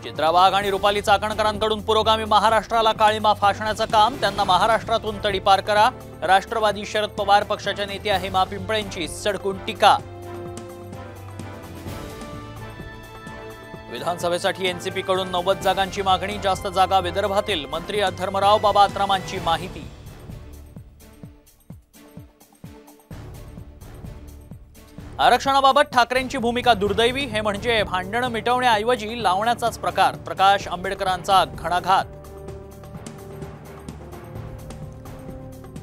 चित्रा वाघ आणि रुपाली चाकणकरांकडून पुरोगामी महाराष्ट्राला काळीमा फासण्याचं काम, त्यांना महाराष्ट्रातून तडीपार करा। राष्ट्रवादी शरद पवार पक्षाच्या नेत्या हेमा पिंपळेंची सडकून टीका। विधानसभेसाठी एनसीपी कडून 90 जागांची मागणी, जास्त जागा विदर्भातील। मंत्री अधर्मराव बाबा आत्रामांची माहिती। आरक्षणाबाबत ठाकरेंची भूमिका दुर्दैवी, हे म्हणजे भांडण मिटवण्याऐवजी लावण्याचाच प्रकार। प्रकाश आंबेडकरांचा घणाघात।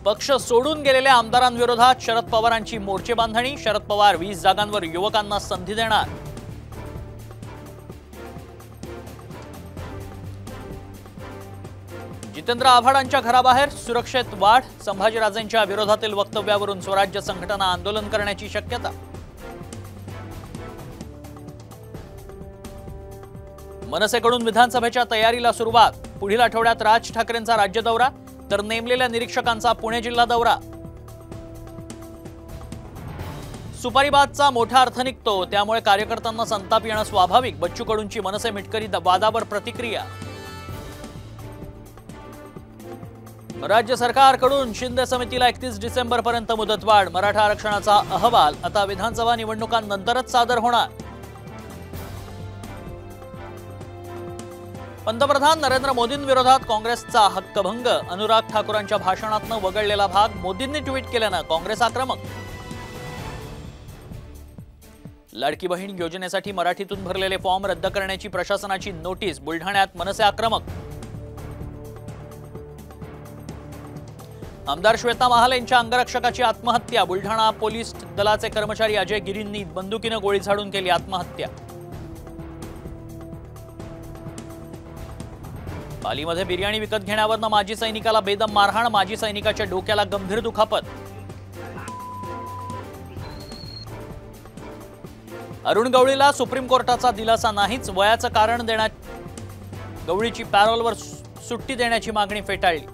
पक्ष सोडून गेलेल्या आमदारांविरोधात शरद पवारांची मोर्चेबांधणी, शरद पवार 20 जागांवर युवकांना संधी देणार। जितेंद्र आव्हाडांच्या घराबाहेर सुरक्षेत वाढ, संभाजीराजेंच्या विरोधातील वक्तव्यावरून स्वराज्य संघटना आंदोलन करण्याची शक्यता। मनसेकडून विधानसभेच्या तयारीला सुरुवात, पुढील आठवड्यात राज ठाकरेंचा राज्य दौरा, तर नेमलेल्या निरीक्षकांचा पुणे जिल्हा दौरा। सुपारीबादचा मोठा अर्थ निघतो, त्यामुळे कार्यकर्त्यांना संताप येणं स्वाभाविक। बच्चू कडूंची मनसे मिटकरी वादावर प्रतिक्रिया। राज्य सरकारकडून शिंदे समितीला 31 डिसेंबरपर्यंत मुदतवाढ, मराठा आरक्षणाचा अहवाल आता विधानसभा निवडणुकांनंतरच सादर होणार। पंतप्रधान नरेंद्र मोदींविरोधात काँग्रेसचा हक्कभंग, अनुराग ठाकूरांच्या भाषणातनं वगळलेला भाग मोदींनी ट्विट केल्यानं काँग्रेस आक्रमक। लाडकी बहीण योजनेसाठी मराठीतून भरलेले फॉर्म रद्द करण्याची प्रशासनाची नोटीस, बुलढाण्यात मनसे आक्रमक। आमदार श्वेता महाल यांच्या अंगरक्षकाची आत्महत्या, बुलढाणा पोलीस दलाचे कर्मचारी अजय गिरींनी बंदुकीनं गोळी झाडून केली आत्महत्या। पालीमध्ये बिर्याणी विकत घेण्यावरनं माजी सैनिकाला बेदम मारहाण, माजी सैनिकाच्या डोक्याला गंभीर दुखापत। अरुण गवळीला सुप्रीम कोर्टाचा दिलासा नाहीच, वयाचं कारण देण्यात गवळीची पॅरोलवर सुट्टी देण्याची मागणी फेटाळली।